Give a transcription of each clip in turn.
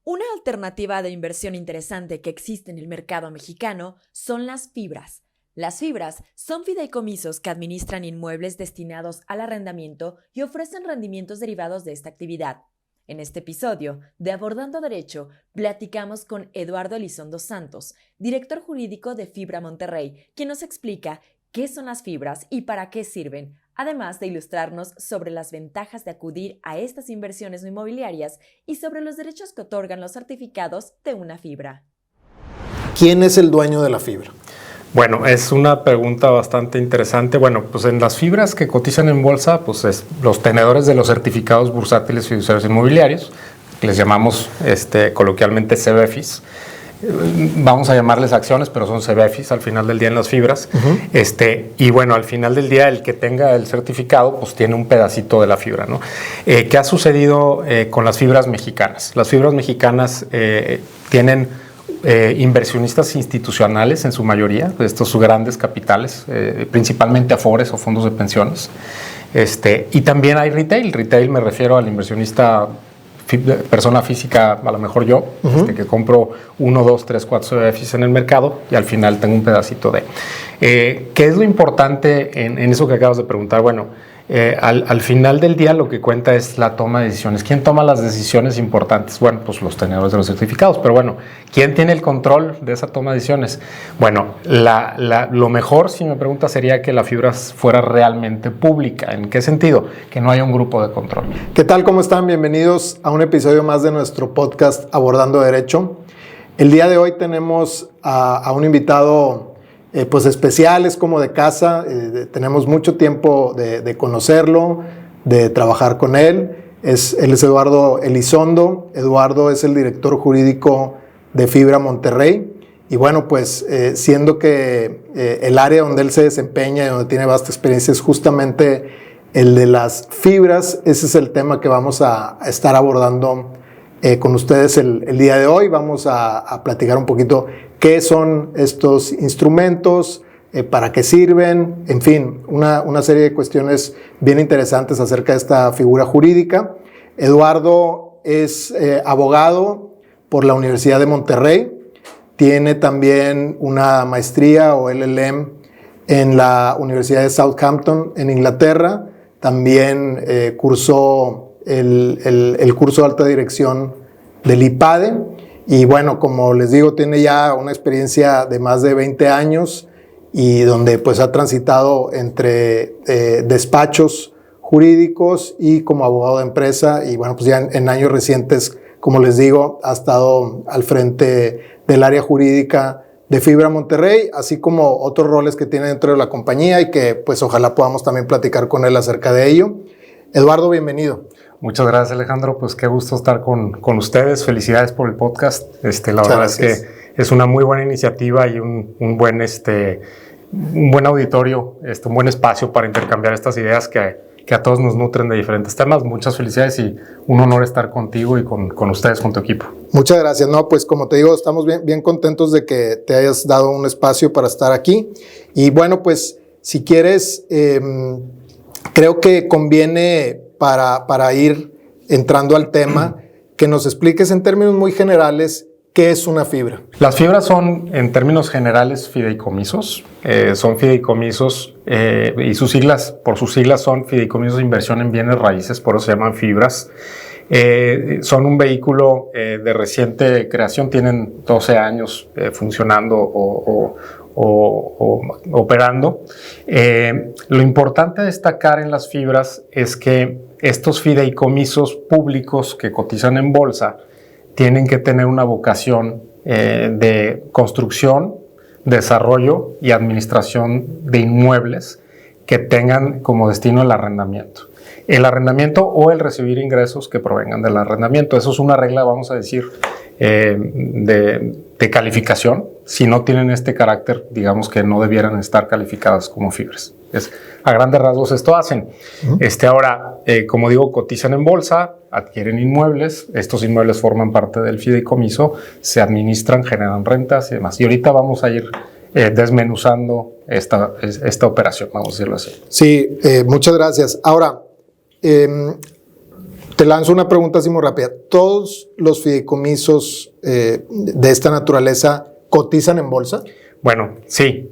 Una alternativa de inversión interesante que existe en el mercado mexicano son las fibras. Las fibras son fideicomisos que administran inmuebles destinados al arrendamiento y ofrecen rendimientos derivados de esta actividad. En este episodio de Abordando Derecho, platicamos con Eduardo Elizondo Santos, director jurídico de Fibra Monterrey, quien nos explica qué son las fibras y para qué sirven, además de ilustrarnos sobre las ventajas de acudir a estas inversiones inmobiliarias y sobre los derechos que otorgan los certificados de una fibra. ¿Quién es el dueño de la fibra? Bueno, es una pregunta bastante interesante. Bueno, pues en las fibras que cotizan en bolsa, pues es los tenedores de los certificados bursátiles fiduciarios inmobiliarios, que les llamamos coloquialmente CBFIs. Vamos a llamarles acciones, pero son CBFIs al final del día en las fibras. Y bueno, al final del día el que tenga el certificado pues tiene un pedacito de la fibra, ¿no? ¿Qué ha sucedido con las fibras mexicanas? Las fibras mexicanas tienen inversionistas institucionales en su mayoría, estos grandes capitales, principalmente afores o fondos de pensiones. Y también hay retail. Retail me refiero al inversionista persona física, a lo mejor yo, que compro 1, 2, 3, 4 CBFIs en el mercado y al final tengo un pedacito de. ¿Qué es lo importante en eso que acabas de preguntar? Bueno, al final del día lo que cuenta es la toma de decisiones. ¿Quién toma las decisiones importantes? Bueno, pues los tenedores de los certificados, pero bueno, ¿quién tiene el control de esa toma de decisiones? Bueno, lo mejor, si me preguntas, sería que la fibra fuera realmente pública. ¿En qué sentido? Que no haya un grupo de control. ¿Qué tal? ¿Cómo están? Bienvenidos a un episodio más de nuestro podcast Abordando Derecho. El día de hoy tenemos a un invitado pues especial, es como de casa. Tenemos mucho tiempo de conocerlo, de trabajar con él. Él es Eduardo Elizondo. Eduardo es el director jurídico de Fibra Monterrey. Y bueno, pues siendo que el área donde él se desempeña y donde tiene vasta experiencia es justamente el de las fibras, ese es el tema que vamos a estar abordando con ustedes el día de hoy. Vamos a platicar un poquito qué son estos instrumentos, para qué sirven, en fin, una serie de cuestiones bien interesantes acerca de esta figura jurídica. Eduardo es abogado por la Universidad de Monterrey, tiene también una maestría o LLM en la Universidad de Southampton en Inglaterra, también cursó el curso de alta dirección del IPADE. Y bueno, como les digo, tiene ya una experiencia de más de 20 años y donde pues ha transitado entre despachos jurídicos y como abogado de empresa. Y bueno, pues ya en años recientes, como les digo, ha estado al frente del área jurídica de Fibra Monterrey, así como otros roles que tiene dentro de la compañía y que pues ojalá podamos también platicar con él acerca de ello. Eduardo, bienvenido. Muchas gracias, Alejandro. Pues qué gusto estar con ustedes. Felicidades por el podcast. La verdad es que es una muy buena iniciativa y un buen auditorio, un buen espacio para intercambiar estas ideas que a todos nos nutren de diferentes temas. Muchas felicidades y un honor estar contigo y con ustedes, con tu equipo. Muchas gracias. No, pues como te digo, estamos bien contentos de que te hayas dado un espacio para estar aquí. Y bueno, pues si quieres, creo que conviene para ir entrando al tema, que nos expliques en términos muy generales qué es una fibra. Las fibras son, en términos generales, fideicomisos. Son fideicomisos y por sus siglas son fideicomisos de inversión en bienes raíces, por eso se llaman fibras. Son un vehículo de reciente creación, tienen 12 años funcionando o operando. Lo importante a destacar en las fibras es que estos fideicomisos públicos que cotizan en bolsa tienen que tener una vocación de construcción, desarrollo y administración de inmuebles que tengan como destino el arrendamiento. El arrendamiento o el recibir ingresos que provengan del arrendamiento. Eso es una regla, vamos a decir, de calificación. Si no tienen este carácter, digamos que no debieran estar calificadas como fibras. A grandes rasgos esto hacen. Ahora, como digo, cotizan en bolsa, adquieren inmuebles, estos inmuebles forman parte del fideicomiso, se administran, generan rentas y demás. Y ahorita vamos a ir desmenuzando esta operación, vamos a decirlo así. Sí, muchas gracias. Ahora, Te lanzo una pregunta así muy rápida. ¿Todos los fideicomisos de esta naturaleza cotizan en bolsa? Bueno, sí,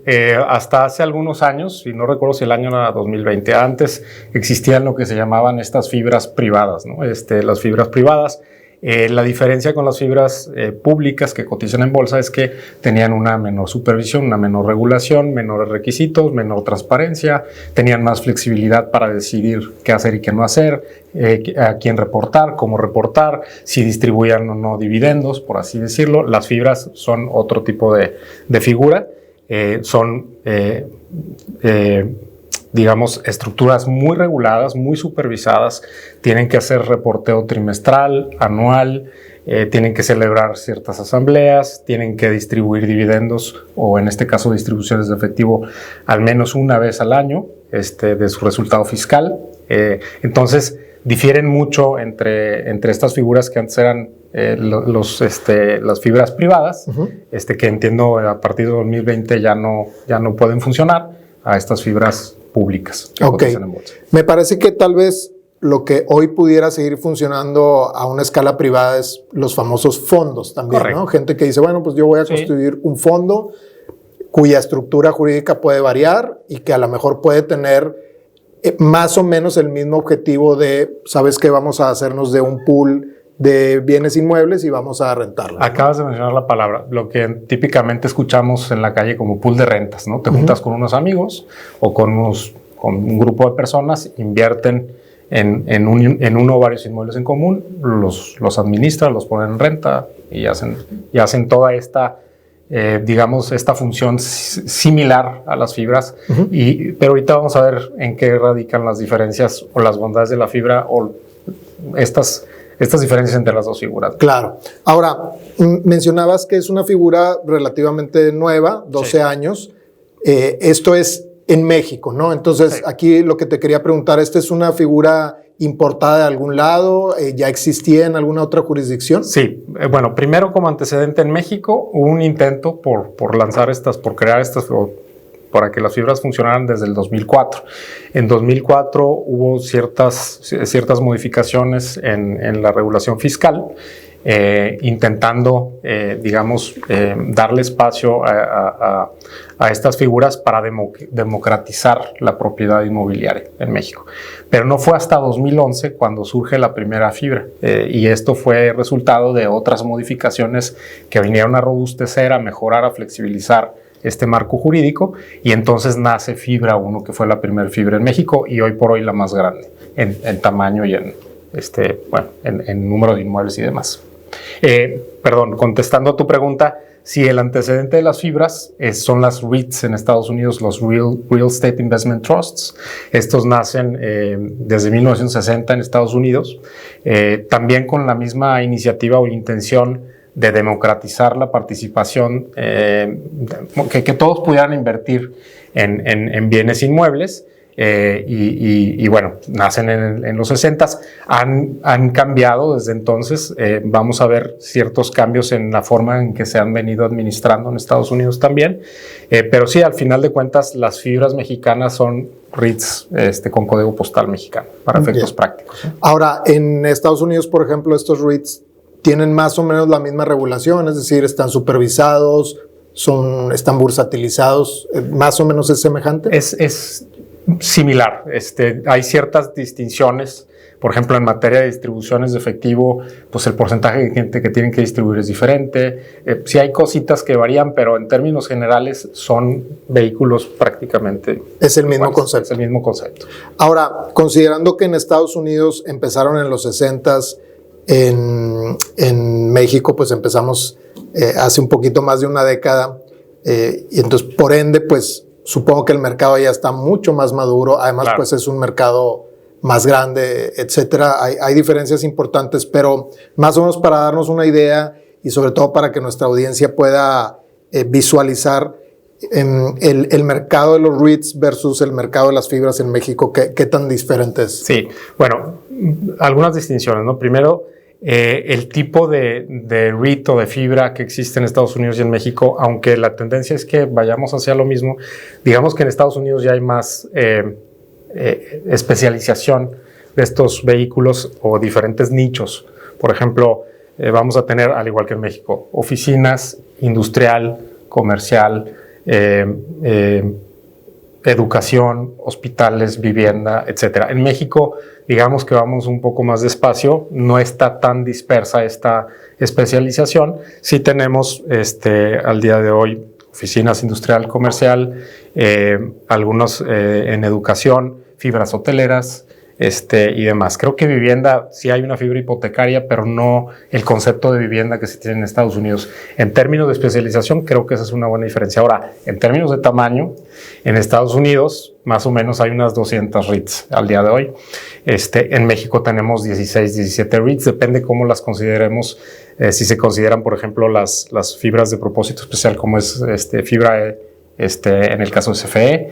hasta hace algunos años, y no recuerdo si el año era 2020, antes existían lo que se llamaban estas fibras privadas, ¿no? Las fibras privadas. La diferencia con las fibras públicas que cotizan en bolsa es que tenían una menor supervisión, una menor regulación, menores requisitos, menor transparencia, tenían más flexibilidad para decidir qué hacer y qué no hacer, a quién reportar, cómo reportar, si distribuían o no dividendos, por así decirlo. Las fibras son otro tipo de figura, digamos, estructuras muy reguladas, muy supervisadas, tienen que hacer reporteo trimestral, anual, tienen que celebrar ciertas asambleas, tienen que distribuir dividendos o en este caso distribuciones de efectivo al menos una vez al año de su resultado fiscal. Entonces, difieren mucho entre estas figuras que antes eran las fibras privadas, que entiendo a partir de 2020 ya no pueden funcionar, a estas fibras públicas que cotizan en bolsa. Me parece que tal vez lo que hoy pudiera seguir funcionando a una escala privada es los famosos fondos también, ¿no? Gente que dice, bueno, pues yo voy a constituir un fondo cuya estructura jurídica puede variar y que a lo mejor puede tener más o menos el mismo objetivo de, ¿sabes qué? Vamos a hacernos de un pool de bienes inmuebles y vamos a rentarlo. Acabas de mencionar la palabra, lo que típicamente escuchamos en la calle como pool de rentas, ¿no? Te juntas con unos amigos o con un grupo de personas, invierten en uno o varios inmuebles en común, los administran, los ponen en renta y hacen toda esta, digamos, esta función similar a las fibras. Pero ahorita vamos a ver en qué radican las diferencias o las bondades de la fibra o estas diferencias entre las dos figuras. Claro. Ahora, mencionabas que es una figura relativamente nueva, 12 años. Esto es en México, ¿no? Entonces, aquí lo que te quería preguntar, ¿esta es una figura importada de algún lado? ¿Ya existía en alguna otra jurisdicción? Sí. Bueno, primero como antecedente en México hubo un intento por crear estas, para que las fibras funcionaran desde el 2004. En 2004 hubo ciertas modificaciones en la regulación fiscal, intentando, digamos, darle espacio a estas figuras para democratizar la propiedad inmobiliaria en México. Pero no fue hasta 2011 cuando surge la primera fibra, y esto fue resultado de otras modificaciones que vinieron a robustecer, a mejorar, a flexibilizar este marco jurídico, y entonces nace Fibra 1, que fue la primera fibra en México y hoy por hoy la más grande en tamaño y en número de inmuebles y demás. Contestando a tu pregunta, sí, el antecedente de las fibras son las REITs en Estados Unidos, los Real Estate Investment Trusts. Estos nacen desde 1960 en Estados Unidos, también con la misma iniciativa o intención de democratizar la participación, que todos pudieran invertir en bienes inmuebles, y bueno, nacen en los 60s, han cambiado desde entonces. Vamos a ver ciertos cambios en la forma en que se han venido administrando en Estados Unidos también, pero sí, al final de cuentas, las fibras mexicanas son REITs con código postal mexicano, para efectos prácticos, ¿no? Ahora, en Estados Unidos, por ejemplo, estos REITs tienen más o menos la misma regulación, es decir, están supervisados, están bursatilizados, más o menos es semejante. Es similar. Hay ciertas distinciones. Por ejemplo, en materia de distribuciones de efectivo, pues el porcentaje de gente que tienen que distribuir es diferente. Sí hay cositas que varían, pero en términos generales son vehículos prácticamente es el mismo concepto. Es el mismo concepto. Ahora, considerando que en Estados Unidos empezaron en los 60s, en México pues empezamos hace un poquito más de una década, y entonces por ende pues supongo que el mercado ya está mucho más maduro, además claro, pues es un mercado más grande, etcétera. Hay diferencias importantes, pero más o menos para darnos una idea y sobre todo para que nuestra audiencia pueda visualizar el mercado de los REITs versus el mercado de las fibras en México, ¿qué tan diferente es? Sí, bueno, algunas distinciones, ¿no? Primero, el tipo de REIT o de fibra que existe en Estados Unidos y en México, aunque la tendencia es que vayamos hacia lo mismo, digamos que en Estados Unidos ya hay más especialización estos vehículos o diferentes nichos. Por ejemplo, vamos a tener, al igual que en México, oficinas, industrial, comercial, educación, hospitales, vivienda, etcétera. En México, digamos que vamos un poco más despacio, no está tan dispersa esta especialización. Sí tenemos al día de hoy oficinas industrial, comercial, algunos en educación, fibras hoteleras, y demás. Creo que vivienda, sí hay una fibra hipotecaria, pero no el concepto de vivienda que se tiene en Estados Unidos. En términos de especialización, creo que esa es una buena diferencia. Ahora, en términos de tamaño, en Estados Unidos, más o menos hay unas 200 REITs al día de hoy. En México tenemos 16, 17 REITs, depende cómo las consideremos. Si se consideran, por ejemplo, las fibras de propósito especial, como es fibra en el caso de CFE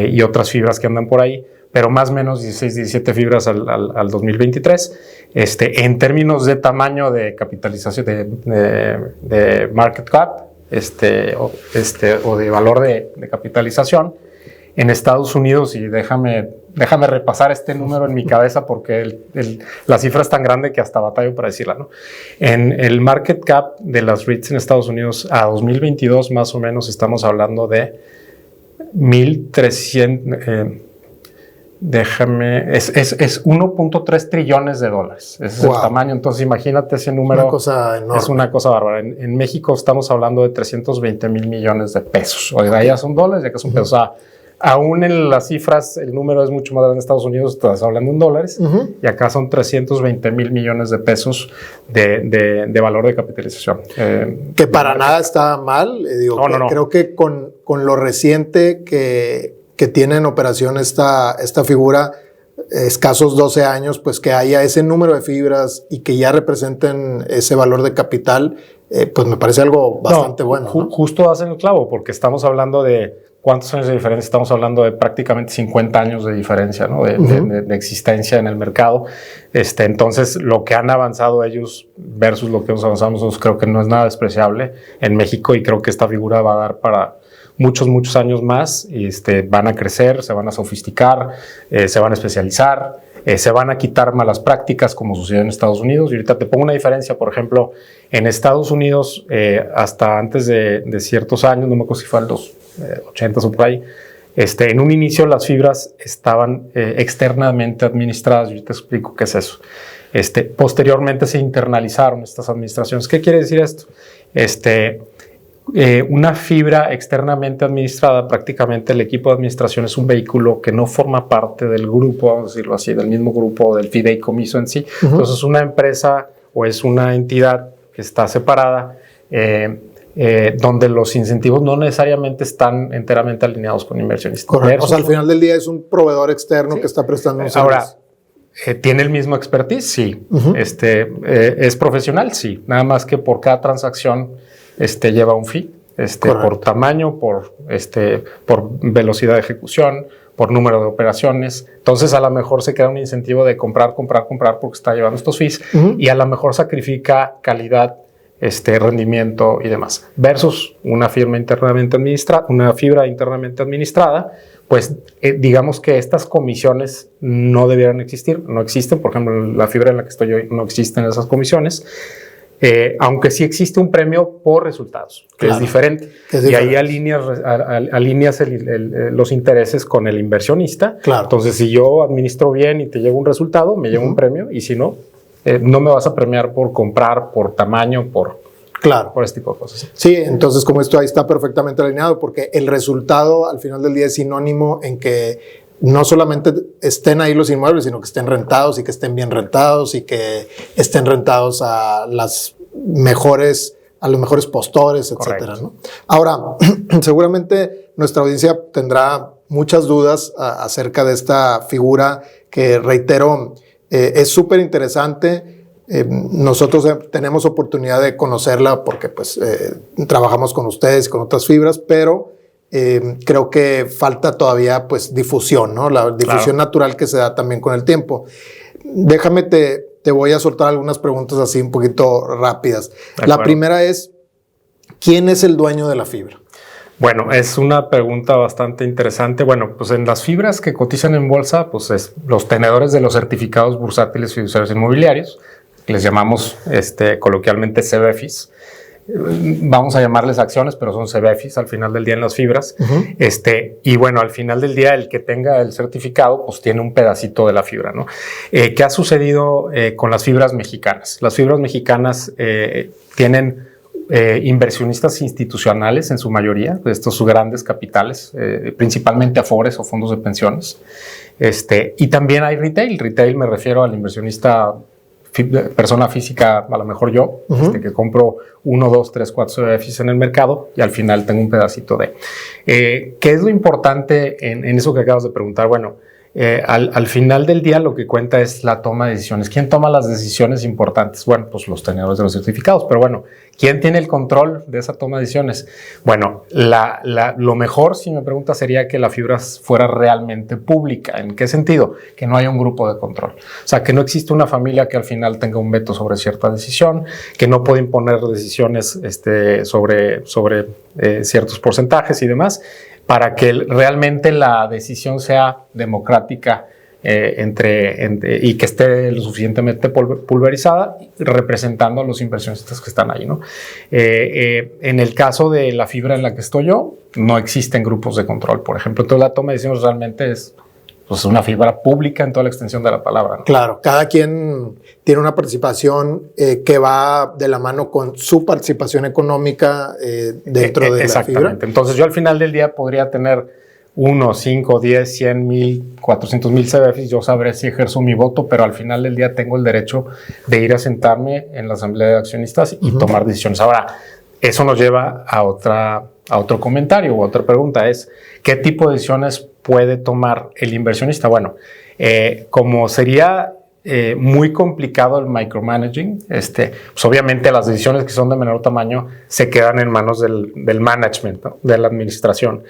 y otras fibras que andan por ahí, pero más o menos 16, 17 fibras al 2023. En términos de tamaño de capitalización, de market cap, o de valor de capitalización, en Estados Unidos, y déjame repasar este número en mi cabeza porque la cifra es tan grande que hasta batallo para decirla, ¿no? En el market cap de las REITs en Estados Unidos a 2022, más o menos, estamos hablando de 1.300... es 1.3 trillones de dólares. Ese es el tamaño. Entonces, imagínate ese número. Una cosa enorme. Es una cosa bárbara. En México estamos hablando de 320 mil millones de pesos. O ya son dólares, ya que son pesos. O sea, aún en las cifras, el número es mucho más grande en Estados Unidos, estás hablando en dólares, y acá son 320 mil millones de pesos de valor de capitalización. Que para nada está mal. No. Creo que con lo reciente que tiene en operación esta figura, escasos 12 años, pues que haya ese número de fibras y que ya representen ese valor de capital, pues me parece algo bastante bueno. ¿No? Justo hacen el clavo, porque estamos hablando de ¿cuántos años de diferencia? Estamos hablando de prácticamente 50 años de diferencia, ¿no? de existencia en el mercado. Entonces, lo que han avanzado ellos versus lo que hemos avanzado nosotros, creo que no es nada despreciable en México, y creo que esta figura va a dar para muchos años más. Van a crecer, se van a sofisticar, se van a especializar, se van a quitar malas prácticas como sucedió en Estados Unidos. Y ahorita te pongo una diferencia. Por ejemplo, en Estados Unidos, hasta antes de ciertos años, no me acuerdo si fue en los 80 o por ahí, en un inicio las fibras estaban externamente administradas. Yo te explico qué es eso. Posteriormente se internalizaron estas administraciones. ¿Qué quiere decir esto? Una fibra externamente administrada, prácticamente el equipo de administración es un vehículo que no forma parte del grupo, vamos a decirlo así, del mismo grupo, del fideicomiso en sí. Entonces, una empresa o es una entidad que está separada, donde los incentivos no necesariamente están enteramente alineados con inversionistas. Correcto. O sea, al final del día es un proveedor externo que está prestando un servicio. Ahora, ¿tiene el mismo expertise? Sí. ¿Es profesional? Sí. Nada más que por cada transacción lleva un fee, por tamaño, por velocidad de ejecución, por número de operaciones. Entonces, a lo mejor se crea un incentivo de comprar porque está llevando estos fees, y a lo mejor sacrifica calidad, rendimiento y demás. Versus una fibra internamente administrada, pues digamos que estas comisiones no debieran existir, no existen. Por ejemplo, la fibra en la que estoy hoy no existen esas comisiones. Aunque sí existe un premio por resultados, que es diferente. Y ahí alineas los intereses con el inversionista. Claro. Entonces, si yo administro bien y te llevo un resultado, me llevo un premio, y si no, no me vas a premiar por comprar, por tamaño, por este tipo de cosas. Sí, entonces como esto ahí está perfectamente alineado, porque el resultado al final del día es sinónimo en que no solamente estén ahí los inmuebles, sino que estén rentados y que estén bien rentados y que estén rentados a los mejores postores, etcétera, ¿no? Ahora, seguramente nuestra audiencia tendrá muchas dudas acerca de esta figura que, reitero, es súper interesante. Nosotros tenemos oportunidad de conocerla porque pues, trabajamos con ustedes y con otras fibras, pero creo que falta todavía pues difusión, ¿no? La difusión natural que se da también con el tiempo. Déjame, te voy a soltar algunas preguntas así un poquito rápidas. La primera es, ¿quién es el dueño de la fibra? Bueno, es una pregunta bastante interesante. Bueno, pues en las fibras que cotizan en bolsa, pues los tenedores de los certificados bursátiles fiduciarios inmobiliarios, que les llamamos coloquialmente CBFIs. Vamos a llamarles acciones, pero son CBFIs al final del día en las fibras. Y bueno, al final del día el que tenga el certificado pues tiene un pedacito de la fibra, ¿no? ¿Qué ha sucedido con las fibras mexicanas? Las fibras mexicanas tienen inversionistas institucionales en su mayoría, estos grandes capitales, principalmente afores o fondos de pensiones. Y también hay retail. Retail me refiero al inversionista persona física, a lo mejor yo, que compro 1, 2, 3, 4 CBFIs en el mercado y al final tengo un pedacito de. ¿Qué es lo importante en eso que acabas de preguntar? Bueno, al final del día lo que cuenta es la toma de decisiones. ¿Quién toma las decisiones importantes? Bueno, pues los tenedores de los certificados, pero bueno, ¿quién tiene el control de esa toma de decisiones? Bueno, lo mejor, si me preguntas, sería que la fibra fuera realmente pública. ¿En qué sentido? Que no haya un grupo de control. O sea, que no existe una familia que al final tenga un veto sobre cierta decisión, que no puede imponer decisiones sobre ciertos porcentajes y demás, para que realmente la decisión sea democrática y que esté lo suficientemente pulverizada, representando a los inversionistas que están ahí, ¿no? En el caso de la fibra en la que estoy yo, no existen grupos de control, por ejemplo. Entonces la toma de decisiones realmente es una fibra pública en toda la extensión de la palabra, ¿no? Claro, cada quien tiene una participación que va de la mano con su participación económica dentro de la fibra. Exactamente. Entonces yo al final del día podría tener 1, 5, 10, 100 mil, 400 mil CBFIs, yo sabré si ejerzo mi voto, pero al final del día tengo el derecho de ir a sentarme en la asamblea de accionistas y tomar decisiones. Ahora, eso nos lleva a otro comentario o a otra pregunta, es ¿qué tipo de decisiones puede tomar el inversionista? Bueno, como sería muy complicado el micromanaging, pues obviamente las decisiones que son de menor tamaño se quedan en manos del management, ¿no? De la administración.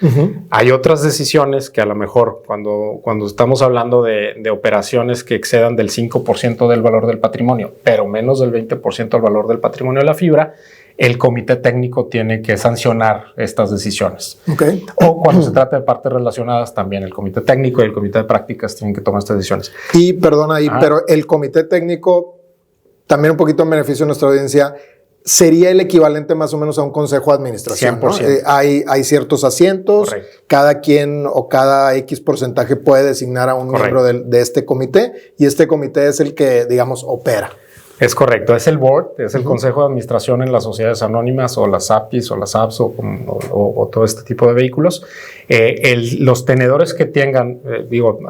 Hay otras decisiones que a lo mejor cuando estamos hablando de operaciones que excedan del 5% del valor del patrimonio, pero menos del 20% del valor del patrimonio de la fibra, el comité técnico tiene que sancionar estas decisiones. Okay. O cuando se trata de partes relacionadas, también el comité técnico y el comité de prácticas tienen que tomar estas decisiones. Y perdona ahí, pero el comité técnico, también un poquito en beneficio de nuestra audiencia, sería el equivalente más o menos a un consejo de administración, 100%. ¿No? Hay ciertos asientos, correcto. Cada quien o cada X porcentaje puede designar a un correcto. Miembro de este comité, y este comité es el que, digamos, opera. Es correcto, es el board, es el consejo de administración en las sociedades anónimas o las APIs o las APS o todo este tipo de vehículos. Los tenedores que tengan,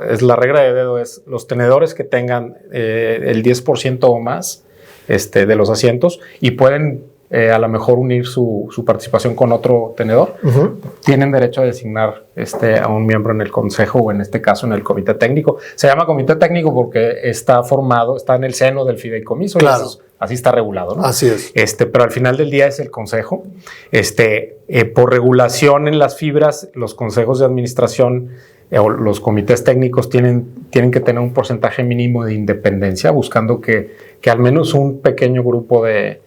es la regla de dedo, es los tenedores que tengan el 10% o más de los asientos y pueden a lo mejor unir su participación con otro tenedor, tienen derecho a designar a un miembro en el consejo o en este caso en el comité técnico. Se llama comité técnico porque está en el seno del fideicomiso. Claro. Y así está regulado, ¿no? Así es. Pero al final del día es el consejo. Por regulación en las fibras, los consejos de administración o los comités técnicos tienen que tener un porcentaje mínimo de independencia, buscando que al menos un pequeño grupo de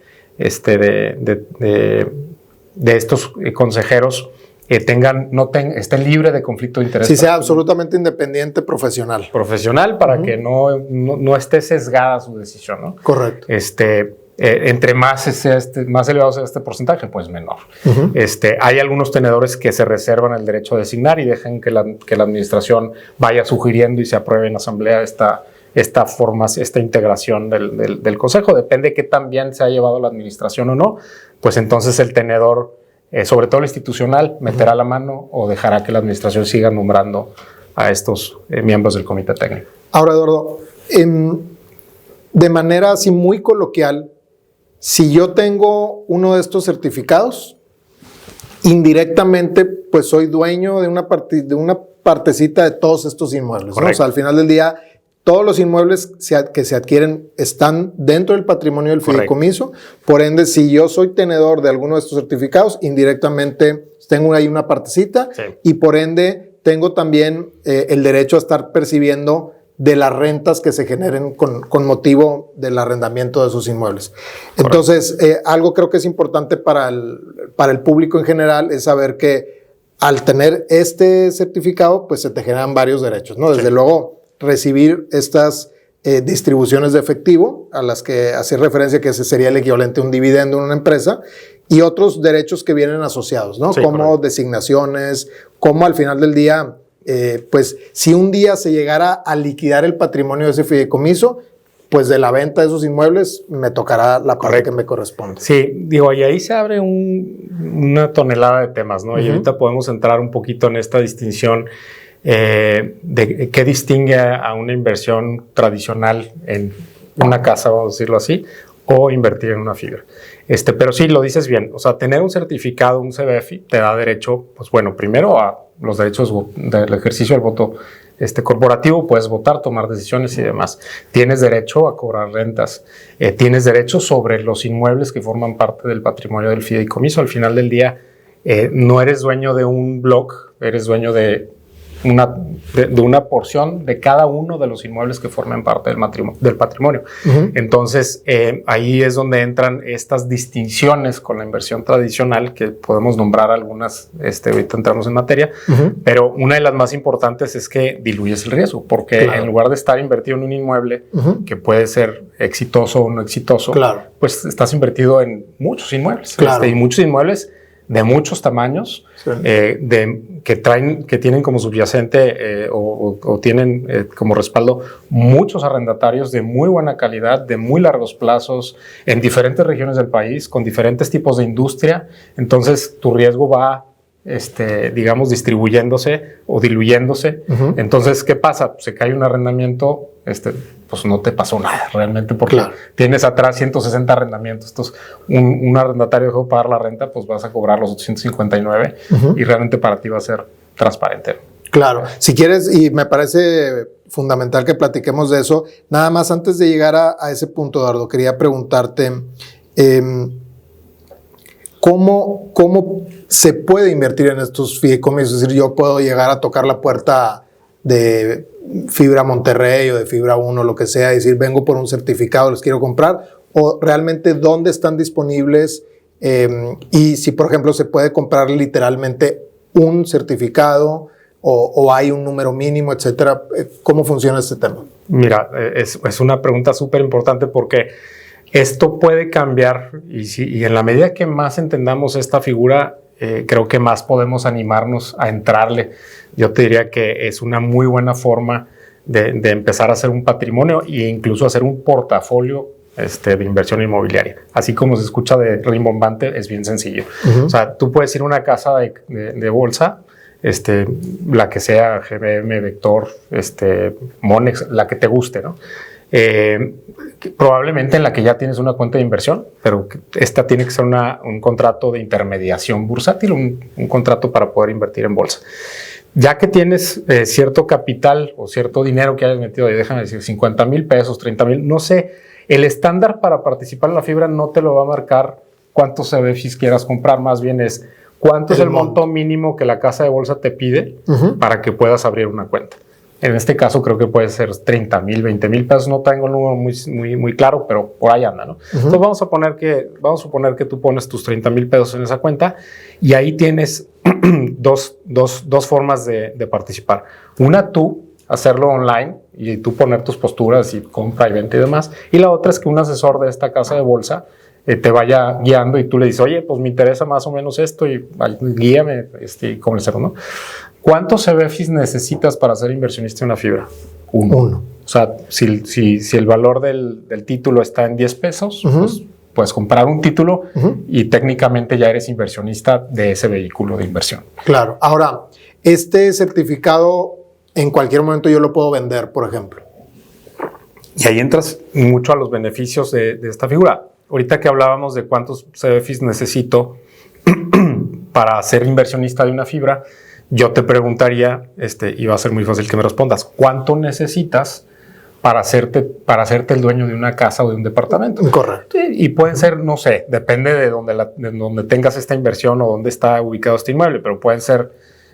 estos consejeros estén libres de conflicto de interés. Sí, sea absolutamente independiente, profesional. Profesional para que no esté sesgada su decisión, ¿no? Correcto. Entre más elevado sea este porcentaje, pues menor. Hay algunos tenedores que se reservan el derecho a designar y dejan que la administración vaya sugiriendo y se apruebe en asamblea esta integración del consejo. Depende de qué tan bien se ha llevado la administración o no, pues entonces el tenedor, sobre todo el institucional, meterá la mano o dejará que la administración siga nombrando a estos miembros del comité técnico. Ahora, Eduardo, de manera así muy coloquial, si yo tengo uno de estos certificados, indirectamente pues soy dueño de una partecita de todos estos inmuebles, ¿no? O sea, al final del día, todos los inmuebles que se adquieren están dentro del patrimonio del fideicomiso. Por ende, si yo soy tenedor de alguno de estos certificados, indirectamente tengo ahí una partecita, sí. Y por ende tengo también el derecho a estar percibiendo de las rentas que se generen con motivo del arrendamiento de esos inmuebles. Entonces, algo creo que es importante para el público en general es saber que al tener este certificado, pues se te generan varios derechos, ¿no? Desde luego, recibir estas distribuciones de efectivo, a las que hace referencia que ese sería el equivalente a un dividendo en una empresa, y otros derechos que vienen asociados, ¿no? Sí, como correcto. designaciones, como al final del día, pues si un día se llegara a liquidar el patrimonio de ese fideicomiso, pues de la venta de esos inmuebles me tocará la parte que me corresponde. Sí, digo, y ahí se abre una tonelada de temas, ¿no? Y ahorita podemos entrar un poquito en esta distinción de qué distingue a una inversión tradicional en una casa, vamos a decirlo así, o invertir en una fibra. Pero sí, lo dices bien, o sea, tener un certificado, un CBFI, te da derecho, pues bueno, primero a los derechos del ejercicio del voto corporativo, puedes votar, tomar decisiones y demás. Tienes derecho a cobrar rentas, tienes derecho sobre los inmuebles que forman parte del patrimonio del fideicomiso. Al final del día, no eres dueño de un blog, eres dueño de una porción de cada uno de los inmuebles que forman parte del patrimonio. Entonces, ahí es donde entran estas distinciones con la inversión tradicional, que podemos nombrar algunas, ahorita entramos en materia, pero una de las más importantes es que diluyes el riesgo, porque en lugar de estar invertido en un inmueble que puede ser exitoso o no exitoso, pues estás invertido en muchos inmuebles, y muchos inmuebles de muchos tamaños, que tienen como subyacente o tienen como respaldo muchos arrendatarios de muy buena calidad, de muy largos plazos, en diferentes regiones del país, con diferentes tipos de industria. Entonces tu riesgo va, digamos, distribuyéndose o diluyéndose. Entonces, ¿qué pasa? Pues se cae un arrendamiento, pues no te pasó nada realmente, porque tienes atrás 160 arrendamientos. Entonces, un arrendatario dejó de pagar la renta, pues vas a cobrar los 859 y realmente para ti va a ser transparente. Claro, si quieres, y me parece fundamental que platiquemos de eso, nada más antes de llegar a ese punto, Eduardo, quería preguntarte, ¿cómo se puede invertir en estos fideicomisos? Es decir, yo puedo llegar a tocar la puerta de Fibra Monterrey o de Fibra 1, lo que sea, y decir, vengo por un certificado, les quiero comprar, o realmente dónde están disponibles, y si, por ejemplo, se puede comprar literalmente un certificado o hay un número mínimo, etcétera. ¿Cómo funciona este tema? Mira, es una pregunta súper importante, porque esto puede cambiar, y en la medida que más entendamos esta figura, creo que más podemos animarnos a entrarle. Yo te diría que es una muy buena forma de empezar a hacer un patrimonio e incluso hacer un portafolio de inversión inmobiliaria. Así como se escucha de rimbombante, es bien sencillo. O sea, tú puedes ir a una casa de bolsa, la que sea, GBM, Vector, Monex, la que te guste, ¿no? Probablemente en la que ya tienes una cuenta de inversión, pero esta tiene que ser un contrato de intermediación bursátil, un contrato para poder invertir en bolsa. Ya que tienes cierto capital o cierto dinero que hayas metido, y déjame decir, 50 mil pesos, 30 mil, no sé, el estándar para participar en la fibra no te lo va a marcar cuántos CBFIs quieras comprar, más bien es cuánto es el monto mínimo que la casa de bolsa te pide para que puedas abrir una cuenta. En este caso creo que puede ser 30 mil, 20 mil pesos, no tengo el número muy claro, pero por ahí anda, ¿no? Entonces vamos a suponer que tú pones tus 30 mil pesos en esa cuenta y ahí tienes dos formas de participar. Una, tú hacerlo online y tú poner tus posturas y compra y venta y demás. Y la otra es que un asesor de esta casa de bolsa te vaya guiando y tú le dices, oye, pues me interesa más o menos esto y guíame cómo hacerlo, ¿no? ¿Cuántos CBFIs necesitas para ser inversionista en una fibra? Uno. O sea, si el valor del título está en 10 pesos, pues puedes comprar un título y técnicamente ya eres inversionista de ese vehículo de inversión. Claro. Ahora, este certificado en cualquier momento yo lo puedo vender, por ejemplo. Y ahí entras mucho a los beneficios de esta figura. Ahorita que hablábamos de cuántos CBFIs necesito para ser inversionista de una fibra, yo te preguntaría, y va a ser muy fácil que me respondas, ¿cuánto necesitas para hacerte el dueño de una casa o de un departamento? Correcto. Y pueden ser, no sé, depende de donde tengas esta inversión o dónde está ubicado este inmueble, pero pueden ser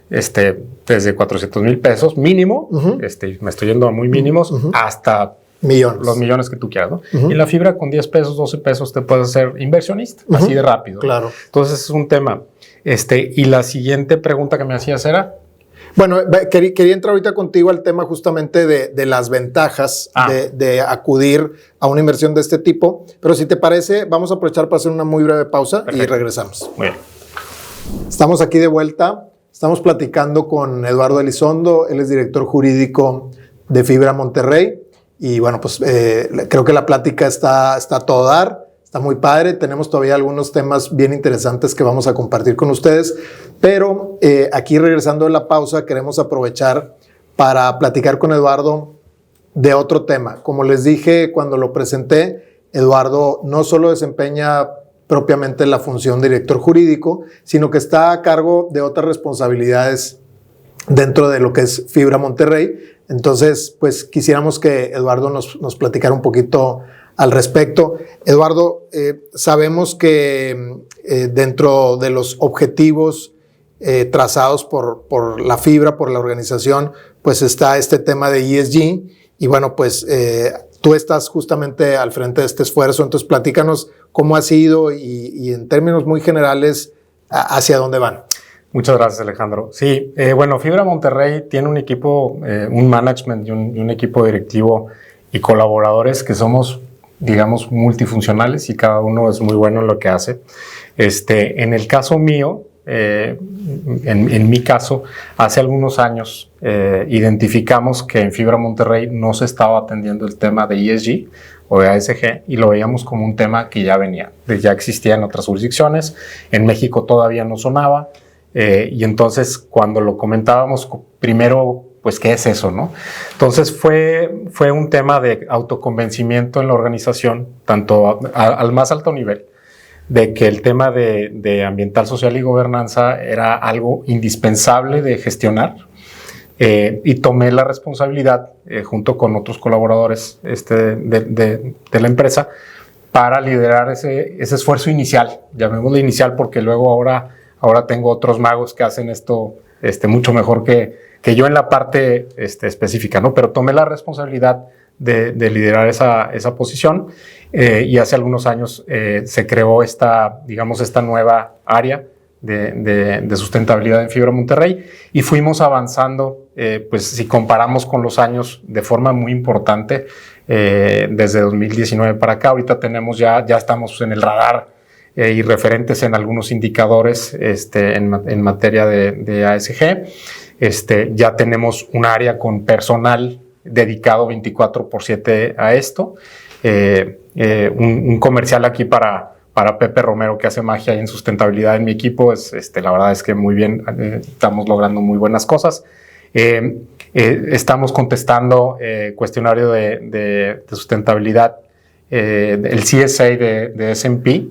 desde 400 mil pesos mínimo, me estoy yendo a muy mínimos, hasta millones. Los millones que tú quieras, ¿no? Y en la fibra con 10 pesos, 12 pesos te puedes hacer inversionista, así de rápido. Claro. Entonces es un tema. Y la siguiente pregunta que me hacías era... Bueno, quería entrar ahorita contigo al tema justamente de las ventajas de acudir a una inversión de este tipo, pero si te parece, vamos a aprovechar para hacer una muy breve pausa. Perfecto. Y regresamos. Muy bien. Estamos aquí de vuelta, estamos platicando con Eduardo Elizondo, él es director jurídico de Fibra Monterrey, y bueno, pues creo que la plática está a todo dar. Está muy padre, tenemos todavía algunos temas bien interesantes que vamos a compartir con ustedes, pero aquí regresando de la pausa queremos aprovechar para platicar con Eduardo de otro tema. Como les dije cuando lo presenté, Eduardo no solo desempeña propiamente la función de director jurídico, sino que está a cargo de otras responsabilidades dentro de lo que es Fibra Monterrey. Entonces, pues quisiéramos que Eduardo nos platicara un poquito al respecto. Eduardo, sabemos que dentro de los objetivos trazados por la Fibra, por la organización, pues está este tema de ESG y bueno, pues tú estás justamente al frente de este esfuerzo, entonces platícanos cómo ha sido y en términos muy generales hacia dónde van. Muchas gracias, Alejandro. Sí, bueno, Fibra Monterrey tiene un equipo, un management y un equipo directivo y colaboradores que somos, digamos, multifuncionales y cada uno es muy bueno en lo que hace. En el caso mío, en mi caso, hace algunos años identificamos que en Fibra Monterrey no se estaba atendiendo el tema de ESG o de ASG y lo veíamos como un tema que ya venía, ya existía en otras jurisdicciones, en México todavía no sonaba y entonces cuando lo comentábamos primero, pues, ¿qué es eso, no? Entonces fue un tema de autoconvencimiento en la organización, tanto al más alto nivel, de que el tema de ambiental, social y gobernanza era algo indispensable de gestionar y tomé la responsabilidad junto con otros colaboradores de la empresa para liderar ese esfuerzo inicial, llamémoslo inicial porque luego ahora tengo otros magos que hacen esto mucho mejor que yo en la parte específica, ¿no? Pero tomé la responsabilidad de liderar esa posición y hace algunos años se creó esta nueva área de sustentabilidad en Fibra Monterrey y fuimos avanzando, pues si comparamos con los años de forma muy importante desde 2019 para acá. Ahorita tenemos ya estamos en el radar y referentes en algunos indicadores en materia de ASG. Ya tenemos un área con personal dedicado 24/7 a esto. Un comercial aquí para Pepe Romero, que hace magia en sustentabilidad en mi equipo. La verdad es que muy bien, estamos logrando muy buenas cosas. Estamos contestando cuestionario de sustentabilidad, el CSA de S&P,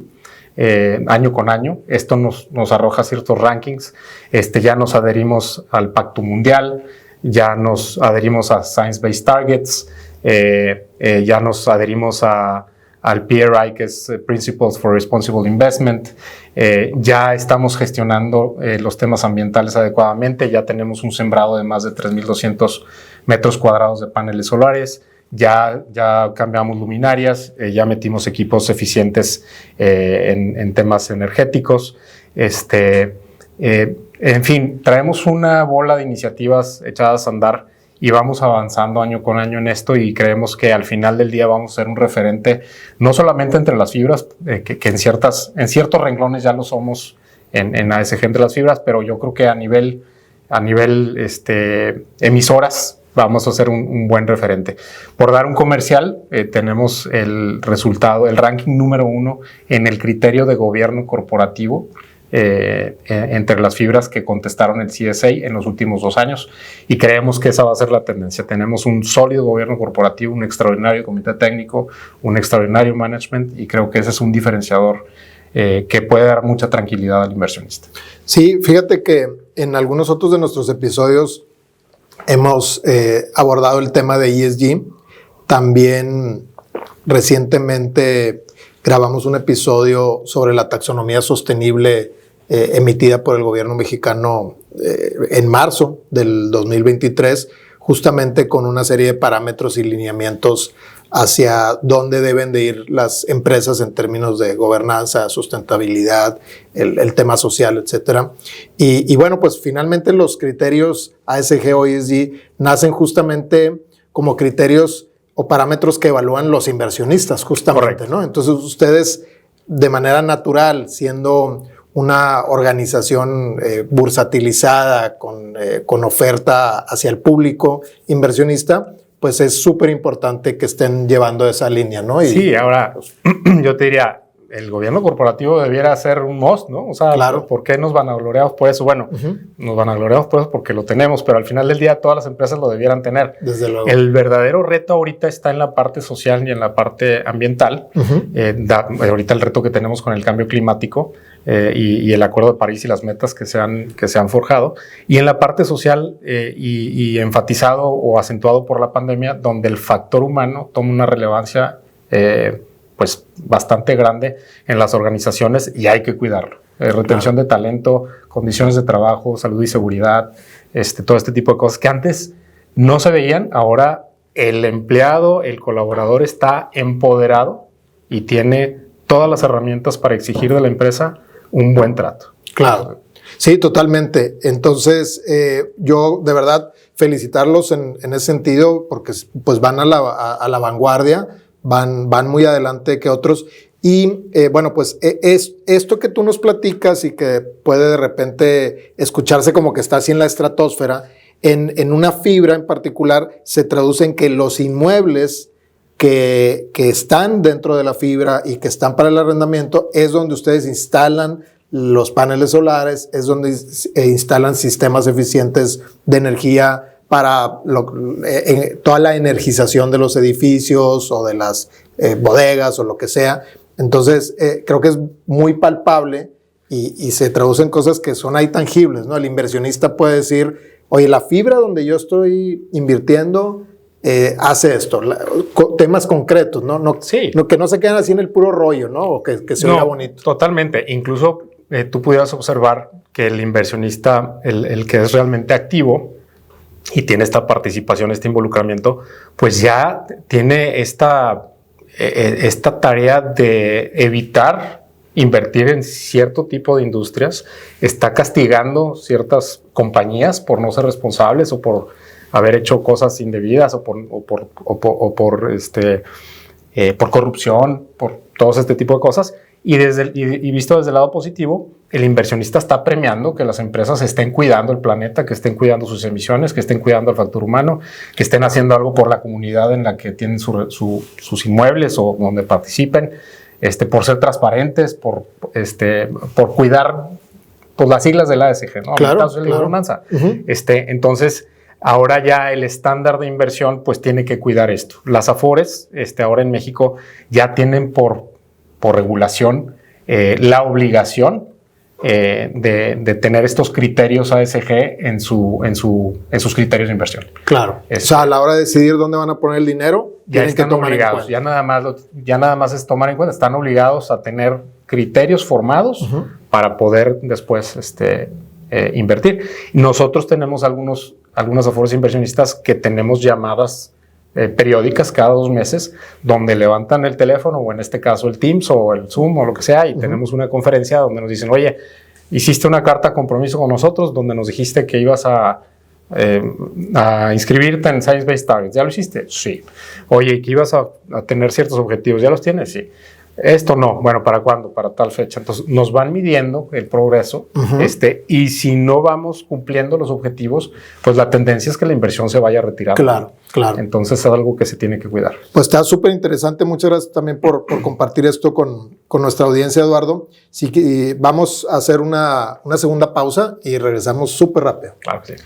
año con año. Esto nos arroja ciertos rankings. Ya nos adherimos al Pacto Mundial, ya nos adherimos a Science Based Targets, ya nos adherimos al PRI, que es Principles for Responsible Investment. Ya estamos gestionando los temas ambientales adecuadamente, ya tenemos un sembrado de más de 3,200 metros cuadrados de paneles solares. Ya cambiamos luminarias, ya metimos equipos eficientes en temas energéticos. En fin, traemos una bola de iniciativas echadas a andar y vamos avanzando año con año en esto y creemos que al final del día vamos a ser un referente, no solamente entre las fibras, que en ciertos renglones ya lo somos en ASG entre las fibras, pero yo creo que a nivel emisoras vamos a ser un buen referente. Por dar un comercial, tenemos el resultado, el ranking número 1 en el criterio de gobierno corporativo entre las fibras que contestaron el CSA en los últimos 2 años y creemos que esa va a ser la tendencia. Tenemos un sólido gobierno corporativo, un extraordinario comité técnico, un extraordinario management y creo que ese es un diferenciador que puede dar mucha tranquilidad al inversionista. Sí, fíjate que en algunos otros de nuestros episodios hemos abordado el tema de ESG. También recientemente grabamos un episodio sobre la taxonomía sostenible emitida por el gobierno mexicano en marzo del 2023, justamente con una serie de parámetros y lineamientos hacia dónde deben de ir las empresas en términos de gobernanza, sustentabilidad, el tema social, etcétera. Y bueno, pues finalmente los criterios ASG o ESG nacen justamente como criterios o parámetros que evalúan los inversionistas, justamente, ¿no? Entonces ustedes, de manera natural, siendo una organización bursatilizada con oferta hacia el público inversionista, pues es súper importante que estén llevando esa línea, ¿no? Sí, ahora yo te diría, el gobierno corporativo debiera ser un must, ¿no? O sea, claro. ¿Por qué nos vanagloriamos por eso? Bueno, nos vanagloriamos por eso porque lo tenemos, pero al final del día todas las empresas lo debieran tener. Desde luego. El verdadero reto ahorita está en la parte social y en la parte ambiental. Ahorita el reto que tenemos con el cambio climático y el Acuerdo de París y las metas que se han forjado. Y en la parte social y enfatizado o acentuado por la pandemia, donde el factor humano toma una relevancia pues bastante grande en las organizaciones y hay que cuidarlo. Retención de talento, condiciones de trabajo, salud y seguridad, todo este tipo de cosas que antes no se veían. Ahora el empleado, el colaborador está empoderado y tiene todas las herramientas para exigir de la empresa un buen trato. Claro. Sí, totalmente. Entonces, yo de verdad felicitarlos en ese sentido porque pues van a la vanguardia, van muy adelante que otros. Y bueno, pues es esto que tú nos platicas y que puede de repente escucharse como que está así en la estratosfera, en una fibra en particular se traduce en que los inmuebles que están dentro de la fibra y que están para el arrendamiento es donde ustedes instalan los paneles solares, es donde instalan sistemas eficientes de energía para toda la energización de los edificios o de las bodegas o lo que sea. Entonces, creo que es muy palpable y se traduce en cosas que son ahí tangibles, ¿no? El inversionista puede decir, oye, la fibra donde yo estoy invirtiendo hace esto, temas concretos, ¿no? Sí. Que no se quedan así en el puro rollo, ¿no? O que se oiga bonito. Totalmente. Incluso tú pudieras observar que el inversionista, el que es realmente activo, y tiene esta participación, este involucramiento, pues ya tiene esta tarea de evitar invertir en cierto tipo de industrias, está castigando ciertas compañías por no ser responsables o por haber hecho cosas indebidas o por corrupción, por todo este tipo de cosas. Y visto desde el lado positivo, el inversionista está premiando que las empresas estén cuidando el planeta, que estén cuidando sus emisiones, que estén cuidando el factor humano, que estén haciendo algo por la comunidad en la que tienen sus inmuebles o donde participen, por ser transparentes, por cuidar pues, las siglas del ASG, ¿no? Claro, de la gobernanza. Entonces, ahora ya el estándar de inversión pues tiene que cuidar esto. Las Afores, ahora en México, ya tienen por regulación la obligación de tener estos criterios ASG en sus criterios de inversión. Claro. O sea, a la hora de decidir dónde van a poner el dinero, ya tienen que están tomar obligados. Ya nada más es tomar en cuenta. Están obligados a tener criterios formados para poder después invertir. Nosotros tenemos algunas Afores inversionistas que tenemos llamadas periódicas cada 2 meses donde levantan el teléfono o en este caso el Teams o el Zoom o lo que sea y tenemos una conferencia donde nos dicen, oye, hiciste una carta de compromiso con nosotros donde nos dijiste que ibas a inscribirte en Science Based Targets. ¿Ya lo hiciste? Sí. Oye, que ibas a tener ciertos objetivos. ¿Ya los tienes? Sí. Esto no. Bueno, ¿para cuándo? Para tal fecha. Entonces, nos van midiendo el progreso y si no vamos cumpliendo los objetivos, pues la tendencia es que la inversión se vaya retirando. Claro, claro. Entonces, es algo que se tiene que cuidar. Pues está súper interesante. Muchas gracias también por compartir esto con nuestra audiencia, Eduardo. Sí que vamos a hacer una segunda pausa y regresamos súper rápido. Claro que sí.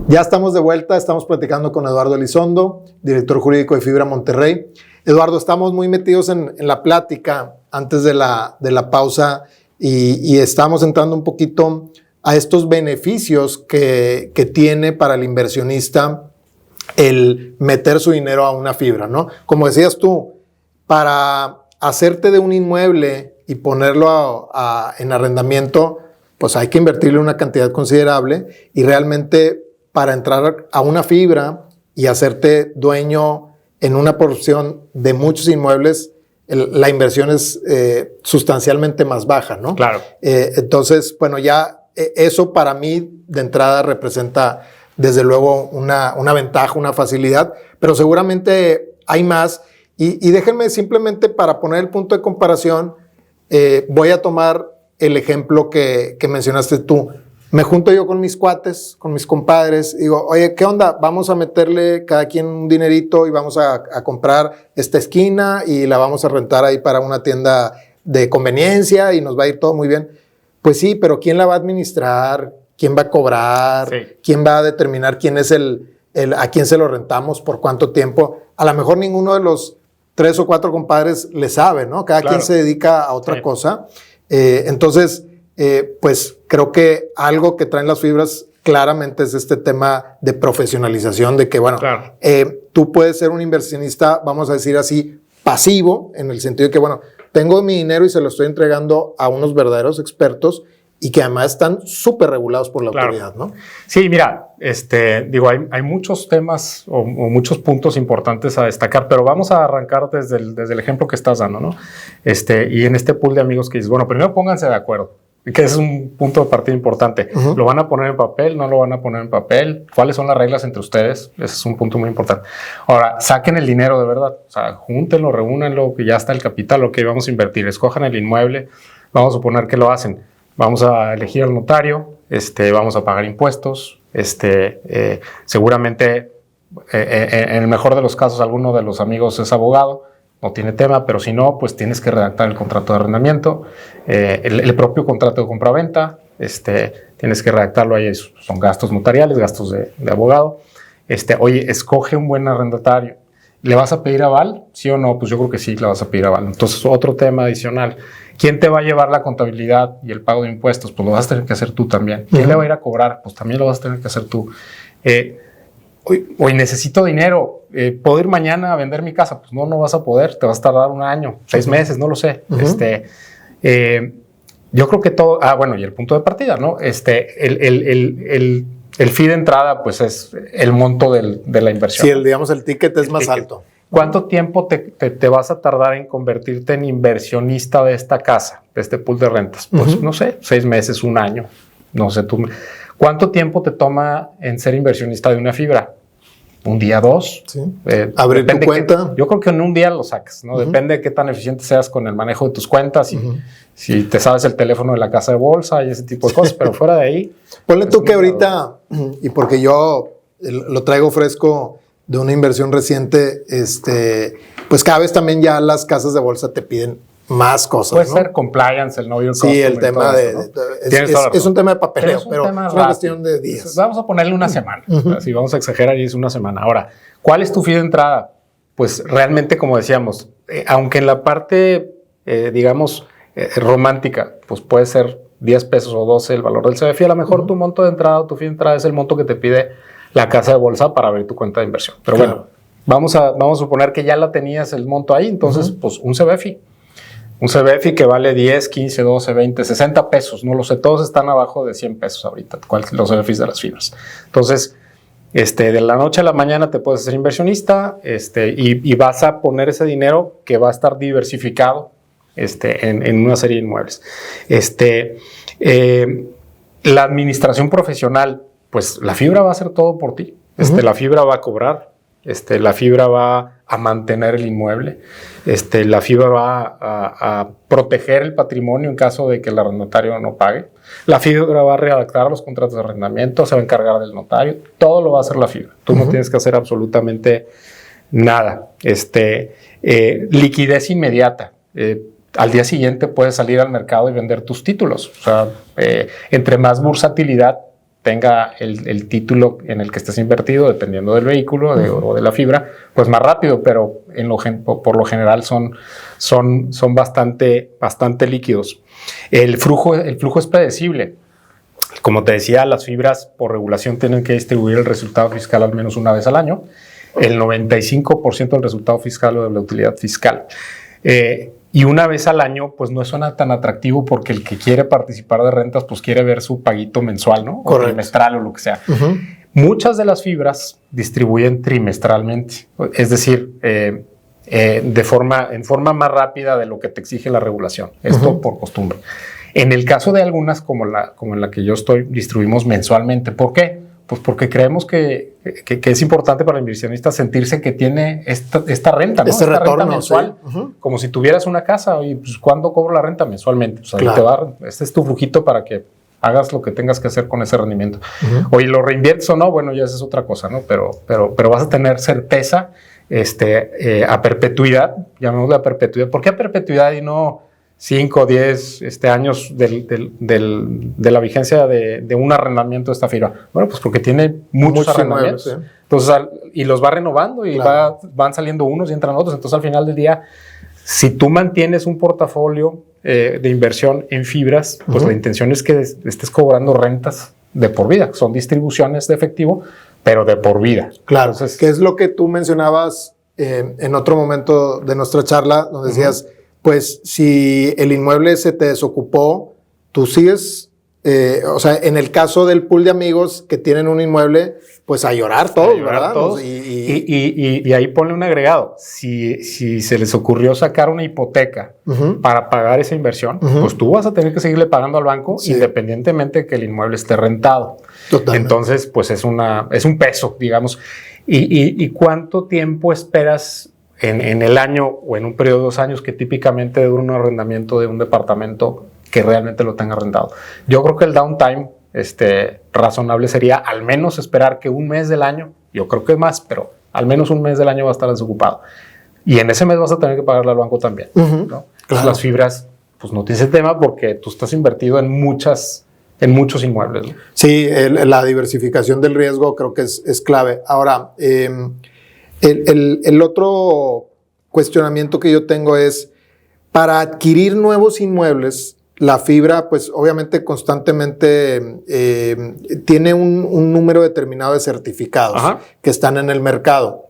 Ya estamos de vuelta. Estamos platicando con Eduardo Elizondo, director jurídico de Fibra Monterrey. Eduardo, estamos muy metidos en la plática antes de la pausa y estamos entrando un poquito a estos beneficios que tiene para el inversionista el meter su dinero a una fibra, ¿no? Como decías tú, para hacerte de un inmueble y ponerlo en arrendamiento, pues hay que invertirle una cantidad considerable y realmente para entrar a una fibra y hacerte dueño en una porción de muchos inmuebles, la inversión es sustancialmente más baja, ¿no? Claro. Entonces, bueno, ya eso para mí de entrada representa desde luego una ventaja, una facilidad, pero seguramente hay más. Y déjenme simplemente para poner el punto de comparación, voy a tomar el ejemplo que mencionaste tú. Me junto yo con mis cuates, con mis compadres, y digo, oye, ¿qué onda? Vamos a meterle cada quien un dinerito y vamos a comprar esta esquina y la vamos a rentar ahí para una tienda de conveniencia y nos va a ir todo muy bien. Pues sí, pero ¿quién la va a administrar? ¿Quién va a cobrar? Sí. ¿Quién va a determinar quién es a quién se lo rentamos, por cuánto tiempo? A lo mejor ninguno de los 3 o 4 compadres le sabe, ¿no? Cada quien se dedica a otra cosa. Entonces, pues creo que algo que traen las fibras claramente es este tema de profesionalización, de que, bueno, tú puedes ser un inversionista, vamos a decir así, pasivo, en el sentido de que, bueno, tengo mi dinero y se lo estoy entregando a unos verdaderos expertos y que además están súper regulados por la autoridad, ¿no? Sí, mira, digo, hay muchos temas o muchos puntos importantes a destacar, pero vamos a arrancar desde el ejemplo que estás dando, ¿no? Y en este pool de amigos que dices, bueno, primero pónganse de acuerdo, que es un punto de partida importante. ¿Lo van a poner en papel? ¿No lo van a poner en papel? ¿Cuáles son las reglas entre ustedes? Ese es un punto muy importante. Ahora, saquen el dinero de verdad, o sea, júntenlo, reúnanlo, que ya está el capital, ok, vamos a invertir, escojan el inmueble, vamos a suponer que lo hacen. Vamos a elegir al notario, vamos a pagar impuestos, seguramente en el mejor de los casos alguno de los amigos es abogado, no tiene tema, pero si no, pues tienes que redactar el contrato de arrendamiento, el propio contrato de compraventa, tienes que redactarlo, ahí son gastos notariales, gastos de abogado. Oye, escoge un buen arrendatario. ¿Le vas a pedir aval? ¿Sí o no? Pues yo creo que sí, le vas a pedir aval. Entonces, otro tema adicional. ¿Quién te va a llevar la contabilidad y el pago de impuestos? Pues lo vas a tener que hacer tú también. ¿Quién le va a ir a cobrar? Pues también lo vas a tener que hacer tú. Hoy necesito dinero. ¿Puedo ir mañana a vender mi casa? Pues no vas a poder. Te vas a tardar 1 año, 6 meses, no lo sé. Yo creo que todo... bueno, y el punto de partida, ¿no? El fee de entrada, pues es el monto de la inversión. Sí, digamos, el ticket es más alto. ¿Cuánto tiempo te vas a tardar en convertirte en inversionista de esta casa, de este pool de rentas? Pues no sé, 6 meses, 1 año. No sé tú. ¿Cuánto tiempo te toma en ser inversionista de una fibra? 1 día, 2. Sí. Abrir tu cuenta. Yo creo que en 1 día lo sacas, ¿no? Depende de qué tan eficiente seas con el manejo de tus cuentas y si te sabes el teléfono de la casa de bolsa y ese tipo de cosas, pero fuera de ahí. Ponle tú que ahorita, y porque yo lo traigo fresco de una inversión reciente, pues cada vez también ya las casas de bolsa te piden más cosas. Puede ser compliance, el know your customer. Sí, el tema es un tema de papeleo, pero es una cuestión de días. Vamos a ponerle 1 semana. Si vamos a exagerar y es 1 semana. Ahora, ¿cuál es tu fee de entrada? Pues realmente, como decíamos, aunque en la parte, digamos, romántica, pues puede ser 10 pesos o 12 el valor del CBFI, a lo mejor tu monto de entrada o tu fee de entrada es el monto que te pide la casa de bolsa para abrir tu cuenta de inversión. Pero bueno, vamos a suponer que ya la tenías el monto ahí, entonces pues un CBFI. Un CBFI que vale 10, 15, 12, 20, 60 pesos, no lo sé, todos están abajo de 100 pesos ahorita, los CBFIs de las fibras. Entonces, de la noche a la mañana te puedes hacer inversionista y vas a poner ese dinero que va a estar diversificado en una serie de inmuebles. La administración profesional, pues la fibra va a hacer todo por ti. La fibra va a cobrar, la fibra va a mantener el inmueble, la fibra va a proteger el patrimonio en caso de que el arrendatario no pague. La fibra va a redactar los contratos de arrendamiento, se va a encargar del notario, todo lo va a hacer la fibra. Tú no tienes que hacer absolutamente nada. Liquidez inmediata. Al día siguiente puedes salir al mercado y vender tus títulos. O sea, entre más bursatilidad tenga el título en el que estés invertido, dependiendo del vehículo o de la fibra, pues más rápido, pero por lo general son bastante líquidos. El flujo es predecible. Como te decía, las fibras por regulación tienen que distribuir el resultado fiscal al menos 1 vez al año. El 95% del resultado fiscal o de la utilidad fiscal. Y 1 vez al año, pues no suena tan atractivo porque el que quiere participar de rentas, pues quiere ver su paguito mensual, ¿no? Correcto. O trimestral o lo que sea. Muchas de las fibras distribuyen trimestralmente, es decir, en forma más rápida de lo que te exige la regulación. Esto por costumbre. En el caso de algunas, como en la que yo estoy, distribuimos mensualmente. ¿Por qué? Pues porque creemos que es importante para el inversionista sentirse que tiene esta renta, ¿no? Este esta retorno renta mensual, sí. como si tuvieras una casa. Y pues, ¿cuándo cobro la renta? Mensualmente. Pues, claro. Este es tu flujito para que hagas lo que tengas que hacer con ese rendimiento. Oye, ¿lo reinviertes o no? Bueno, ya esa es otra cosa, ¿no? Pero vas a tener certeza a perpetuidad, llamémosle a perpetuidad. ¿Por qué a perpetuidad y no 5 o 10 años de la vigencia de un arrendamiento de esta fibra? Bueno, pues porque tiene muchos arrendamientos. Inmuebles, ¿sí? Entonces, y los va renovando y claro, van saliendo unos y entran otros. Entonces, al final del día, si tú mantienes un portafolio de inversión en fibras, pues la intención es que estés cobrando rentas de por vida. Son distribuciones de efectivo, pero de por vida. Claro, entonces, que es lo que tú mencionabas en otro momento de nuestra charla, donde decías, pues si el inmueble se te desocupó, tú sigues, o sea, en el caso del pool de amigos que tienen un inmueble, pues a llorar todos, ¿verdad? Todos. Y ahí ponle un agregado. Si se les ocurrió sacar una hipoteca para pagar esa inversión, pues tú vas a tener que seguirle pagando al banco independientemente de que el inmueble esté rentado. Totalmente. Entonces, pues es un peso, digamos. ¿Y cuánto tiempo esperas en el año o en un periodo de 2 años que típicamente dura un arrendamiento de un departamento que realmente lo tenga rentado? Yo creo que el downtime razonable sería al menos esperar que un mes del año, yo creo que más, pero al menos un mes del año va a estar desocupado. Y en ese mes vas a tener que pagarle al banco también, ¿no? Claro. Las fibras, pues no tienes ese tema porque tú estás invertido en muchos inmuebles, ¿no? Sí, la diversificación del riesgo creo que es clave. Ahora, el otro cuestionamiento que yo tengo es, para adquirir nuevos inmuebles, la fibra, pues obviamente constantemente tiene un número determinado de certificados que están en el mercado.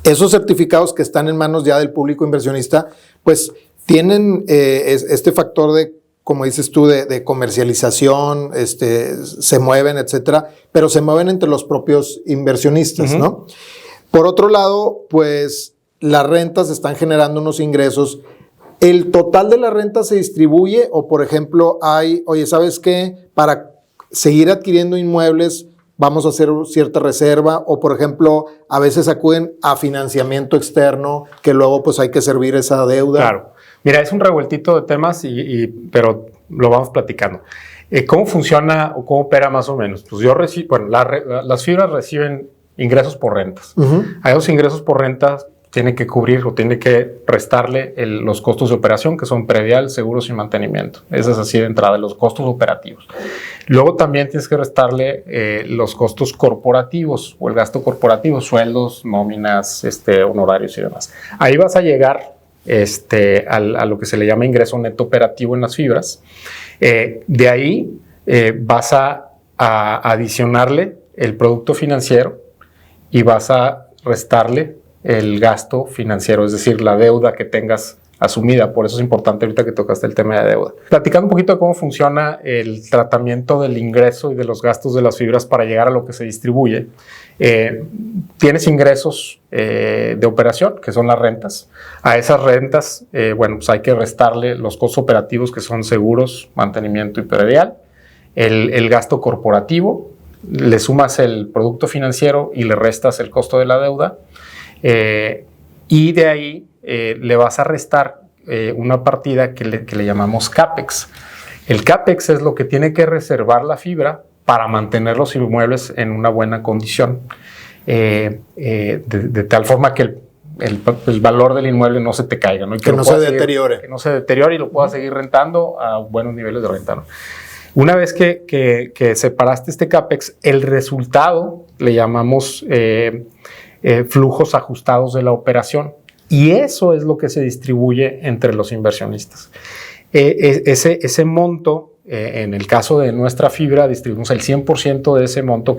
Esos certificados que están en manos ya del público inversionista, pues tienen este factor de, como dices tú, de comercialización, se mueven, etcétera, pero se mueven entre los propios inversionistas, ¿no? Por otro lado, pues las rentas están generando unos ingresos. ¿El total de la renta se distribuye o, por ejemplo, oye, ¿sabes qué? Para seguir adquiriendo inmuebles vamos a hacer cierta reserva o, por ejemplo, a veces acuden a financiamiento externo que luego pues hay que servir esa deuda? Claro. Mira, es un revueltito de temas, pero lo vamos platicando. ¿Cómo funciona o cómo opera más o menos? Pues las fibras reciben ingresos por rentas. A esos ingresos por rentas tiene que cubrir o tiene que restarle los costos de operación, que son predial, seguros y mantenimiento. Eso es así de entrada, los costos operativos. Luego también tienes que restarle los costos corporativos o el gasto corporativo, sueldos, nóminas, honorarios y demás. Ahí vas a llegar a lo que se le llama ingreso neto operativo en las fibras. De ahí vas a adicionarle el producto financiero y vas a restarle el gasto financiero, es decir, la deuda que tengas asumida. Por eso es importante ahorita que tocaste el tema de deuda. Platicando un poquito de cómo funciona el tratamiento del ingreso y de los gastos de las fibras para llegar a lo que se distribuye. Tienes ingresos de operación, que son las rentas. A esas rentas, pues hay que restarle los costos operativos, que son seguros, mantenimiento y predial. El gasto corporativo, le sumas el producto financiero y le restas el costo de la deuda. Y de ahí le vas a restar una partida que le llamamos CAPEX. El CAPEX es lo que tiene que reservar la fibra para mantener los inmuebles en una buena condición, de tal forma que el valor del inmueble no se te caiga, ¿no? Y que no se deteriore. Que no se deteriore y lo puedas seguir rentando a buenos niveles de renta, ¿no? Una vez que separaste este CAPEX, el resultado le llamamos flujos ajustados de la operación, y eso es lo que se distribuye entre los inversionistas. Ese monto, en el caso de nuestra fibra, distribuimos el 100% de ese monto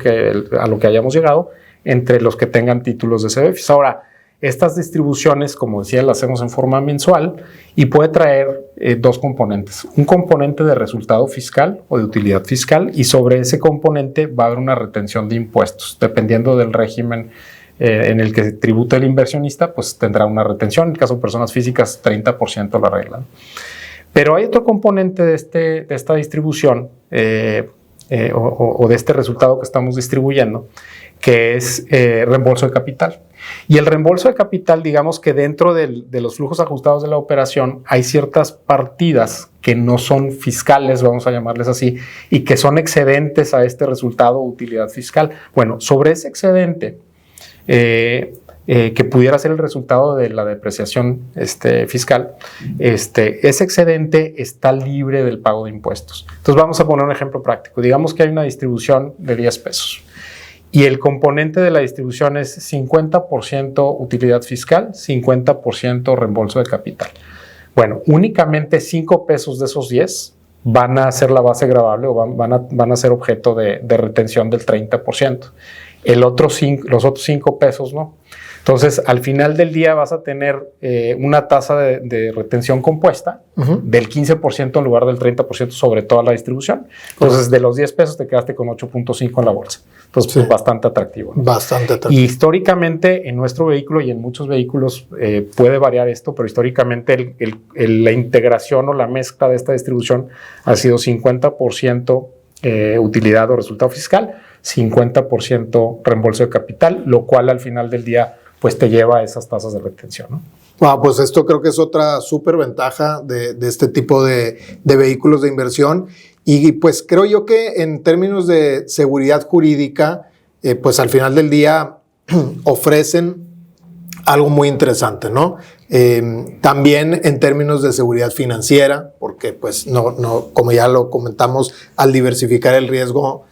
a lo que hayamos llegado entre los que tengan títulos de CBFIs. Ahora, estas distribuciones, como decía, las hacemos en forma mensual y puede traer dos componentes. Un componente de resultado fiscal o de utilidad fiscal, y sobre ese componente va a haber una retención de impuestos. Dependiendo del régimen en el que tributa el inversionista, pues tendrá una retención. En el caso de personas físicas, 30% la regla. Pero hay otro componente de esta distribución o de este resultado que estamos distribuyendo, que es reembolso de capital. Y el reembolso de capital, digamos que dentro de los flujos ajustados de la operación hay ciertas partidas que no son fiscales, vamos a llamarles así, y que son excedentes a este resultado o utilidad fiscal. Bueno, sobre ese excedente, que pudiera ser el resultado de la depreciación fiscal, ese excedente está libre del pago de impuestos. Entonces vamos a poner un ejemplo práctico. Digamos que hay una distribución de 10 pesos. Y el componente de la distribución es 50% utilidad fiscal, 50% reembolso de capital. Bueno, únicamente 5 pesos de esos 10 van a ser la base gravable o van a ser objeto de retención del 30%. Los otros 5 pesos no. Entonces, al final del día vas a tener una tasa de retención compuesta del 15% en lugar del 30% sobre toda la distribución. Entonces, de los 10 pesos te quedaste con 8.5 en la bolsa. Entonces, sí, bastante atractivo, ¿no? Bastante atractivo. Y históricamente, en nuestro vehículo y en muchos vehículos puede variar esto, pero históricamente la integración o la mezcla de esta distribución ha sido 50% utilidad o resultado fiscal, 50% reembolso de capital, lo cual al final del día pues te lleva a esas tasas de retención, ¿no? Wow, pues esto creo que es otra súper ventaja de este tipo de vehículos de inversión. Y pues creo yo que en términos de seguridad jurídica, pues al final del día ofrecen algo muy interesante, ¿no? También en términos de seguridad financiera, porque pues no, como ya lo comentamos, al diversificar el riesgo,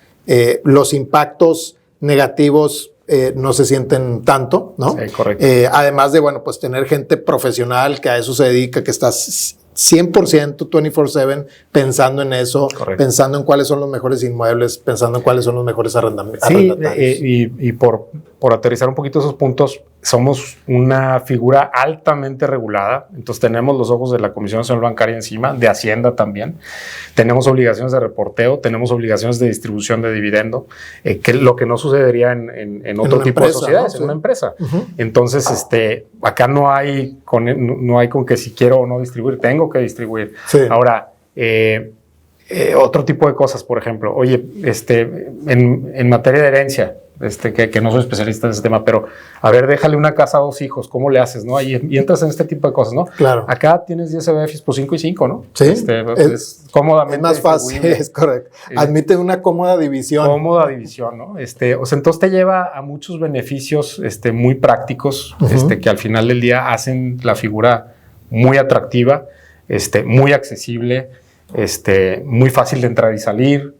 los impactos negativos no se sienten tanto, ¿no? Sí, correcto. Además de, bueno, pues tener gente profesional que a eso se dedica, que está 100% 24/7 pensando en eso, correcto, pensando en cuáles son los mejores inmuebles, pensando en cuáles son los mejores arrendatarios. Sí, y por aterrizar un poquito esos puntos, somos una figura altamente regulada, entonces tenemos los ojos de la Comisión Nacional Bancaria encima, de Hacienda también, tenemos obligaciones de reporteo, tenemos obligaciones de distribución de dividendo, que lo que no sucedería en otro tipo de sociedades, ¿no? En una empresa. Entonces, acá no hay con que si quiero o no distribuir, tengo que distribuir. Sí. Ahora, otro tipo de cosas, por ejemplo, oye, en materia de herencia, que no soy especialista en ese tema, pero a ver, déjale una casa a 2 hijos, ¿cómo le haces, no? Y entras en este tipo de cosas, ¿no? Claro. Acá tienes 10 CBFs por 5 y 5, ¿no? Sí. Es cómodamente. Es más fácil, es correcto. Admite una cómoda división. Cómoda división, ¿no? O sea, entonces te lleva a muchos beneficios muy prácticos, que al final del día hacen la figura muy atractiva, muy accesible, muy fácil de entrar y salir,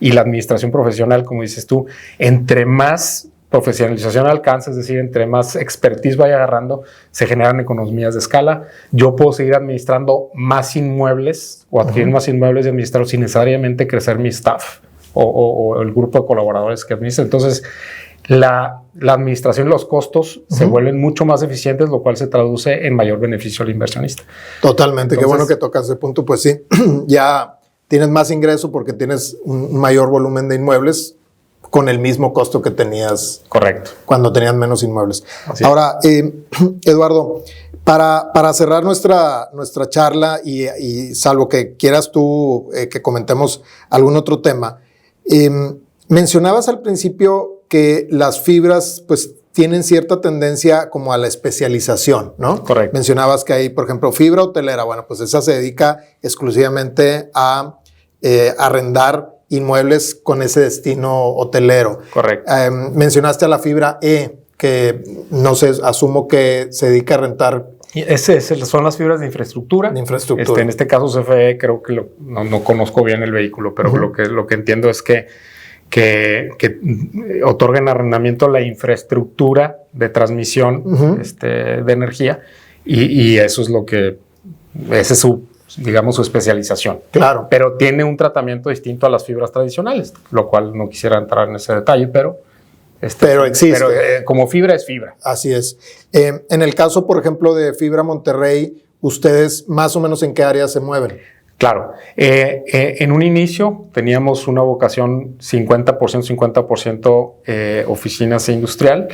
y la administración profesional, como dices tú, entre más profesionalización alcanza, es decir, entre más expertise vaya agarrando, se generan economías de escala. Yo puedo seguir administrando más inmuebles o adquirir más inmuebles y administrarlos sin necesariamente crecer mi staff o el grupo de colaboradores que administran. Entonces, la administración y los costos se vuelven mucho más eficientes, lo cual se traduce en mayor beneficio al inversionista. Totalmente. Entonces, qué bueno que tocas ese punto. Pues sí, ya tienes más ingreso porque tienes un mayor volumen de inmuebles con el mismo costo que tenías. Correcto. Cuando tenías menos inmuebles. Así Ahora, Eduardo, para cerrar nuestra charla y salvo que quieras tú que comentemos algún otro tema, mencionabas al principio que las fibras pues tienen cierta tendencia como a la especialización, ¿no? Correcto. Mencionabas que hay, por ejemplo, fibra hotelera. Bueno, pues esa se dedica exclusivamente a arrendar inmuebles con ese destino hotelero. Correcto. Mencionaste a la fibra E, que no sé, asumo que se dedica a rentar. Son las fibras de infraestructura. De infraestructura. En este caso CFE, creo que no conozco bien el vehículo, pero lo que entiendo es que otorguen arrendamiento a la infraestructura de transmisión de energía y eso es esa es su especialización. Claro. Pero tiene un tratamiento distinto a las fibras tradicionales, lo cual no quisiera entrar en ese detalle, pero existe. Pero como fibra es fibra. Así es. En el caso, por ejemplo, de Fibra Monterrey, ¿ustedes más o menos en qué áreas se mueven? Claro, en un inicio teníamos una vocación 50% oficinas e industrial.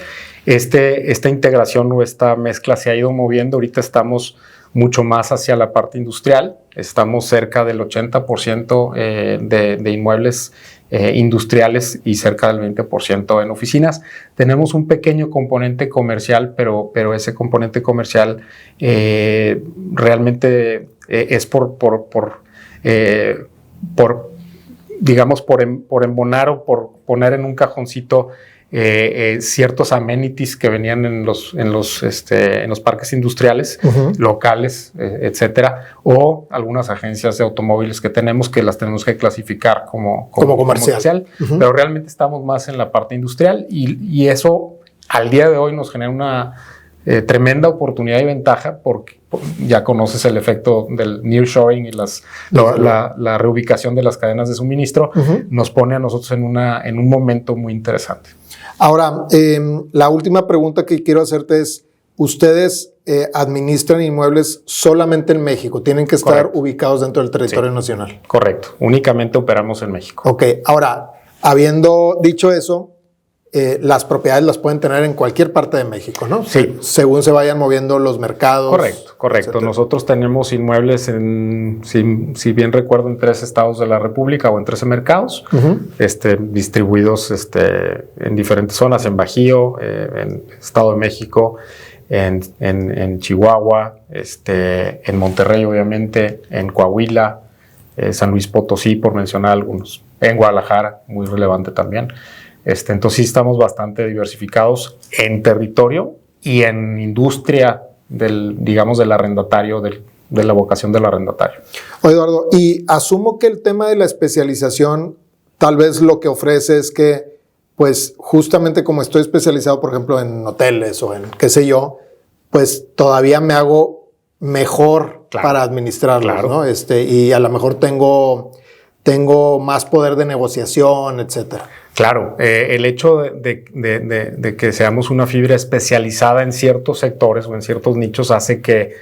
Esta integración o esta mezcla se ha ido moviendo. Ahorita estamos mucho más hacia la parte industrial. Estamos cerca del 80% de inmuebles industriales y cerca del 20% en oficinas. Tenemos un pequeño componente comercial, pero ese componente comercial realmente es por embonar o por poner en un cajoncito ciertos amenities que venían en los parques industriales, locales, etcétera, o algunas agencias de automóviles que tenemos que las tenemos que clasificar como comercial. Pero realmente estamos más en la parte industrial y eso al día de hoy nos genera una tremenda oportunidad y ventaja porque ya conoces el efecto del nearshoring y la reubicación de las cadenas de suministro, nos pone a nosotros en un momento muy interesante. Ahora, la última pregunta que quiero hacerte es, ¿ustedes administran inmuebles solamente en México? ¿Tienen que estar ubicados dentro del territorio nacional? Correcto, únicamente operamos en México. Ok, ahora, habiendo dicho eso, las propiedades las pueden tener en cualquier parte de México, ¿no? Sí. Según se vayan moviendo los mercados. Correcto. Etcétera. Nosotros tenemos inmuebles si bien recuerdo, en 3 estados de la República o en 13 mercados, distribuidos en diferentes zonas, en Bajío, en Estado de México, en Chihuahua, en Monterrey, obviamente, en Coahuila, San Luis Potosí, por mencionar algunos, en Guadalajara, muy relevante también. Entonces sí estamos bastante diversificados en territorio y en industria del arrendatario, de la vocación del arrendatario. Oye, Eduardo, y asumo que el tema de la especialización, tal vez lo que ofrece es que, pues justamente como estoy especializado, por ejemplo, en hoteles o en qué sé yo, pues todavía me hago mejor para administrarlos, ¿no? Y a lo mejor tengo más poder de negociación, etcétera. Claro, el hecho de que seamos una fibra especializada en ciertos sectores o en ciertos nichos hace que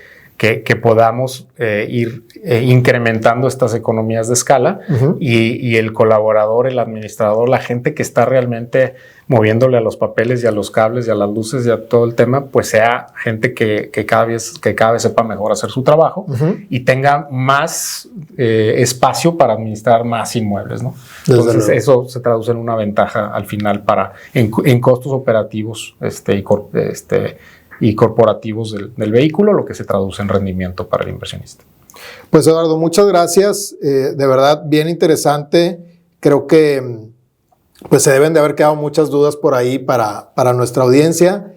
podamos ir incrementando estas economías de escala y el colaborador, el administrador, la gente que está realmente moviéndole a los papeles y a los cables y a las luces y a todo el tema, pues sea gente que cada vez sepa mejor hacer su trabajo y tenga más espacio para administrar más inmuebles, ¿no? Entonces eso se traduce en una ventaja al final en costos operativos y corporativos del vehículo, lo que se traduce en rendimiento para el inversionista. Pues Eduardo, muchas gracias. De verdad, bien interesante. Creo que pues se deben de haber quedado muchas dudas por ahí para nuestra audiencia.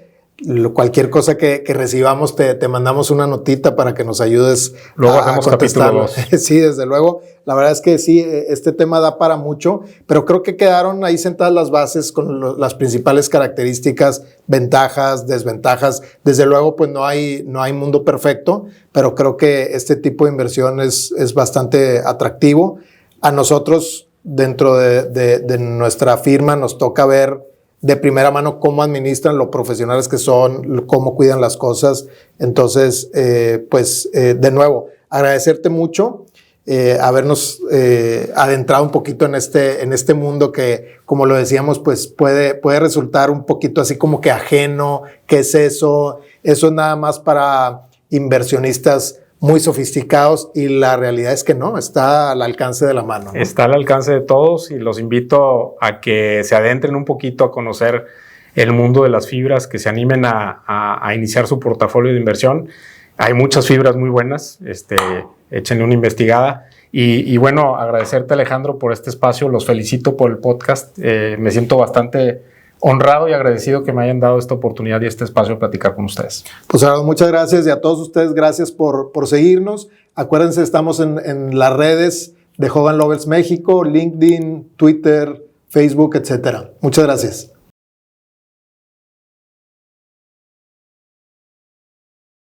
Cualquier cosa que recibamos, te mandamos una notita para que nos ayudes luego hacemos capítulo 2. Sí, desde luego. La verdad es que sí, este tema da para mucho, pero creo que quedaron ahí sentadas las bases con las principales características, ventajas, desventajas. Desde luego, pues no hay mundo perfecto, pero creo que este tipo de inversión es bastante atractivo. A nosotros, dentro de nuestra firma, nos toca ver de primera mano cómo administran, lo profesionales que son, cómo cuidan las cosas. Entonces, de nuevo, agradecerte mucho habernos adentrado un poquito en este mundo que, como lo decíamos, pues puede resultar un poquito así como que ajeno. ¿Qué es eso? Eso es nada más para inversionistas muy sofisticados y la realidad es que no, está al alcance de la mano, ¿no? Está al alcance de todos y los invito a que se adentren un poquito a conocer el mundo de las fibras, que se animen a iniciar su portafolio de inversión. Hay muchas fibras muy buenas, échenle una investigada. Y bueno, agradecerte, Alejandro, por este espacio, los felicito por el podcast, me siento bastante honrado y agradecido que me hayan dado esta oportunidad y este espacio de platicar con ustedes. Pues muchas gracias y a todos ustedes gracias por seguirnos. Acuérdense, estamos en las redes de Hogan Lovells México, LinkedIn, Twitter, Facebook, etcétera. Muchas gracias.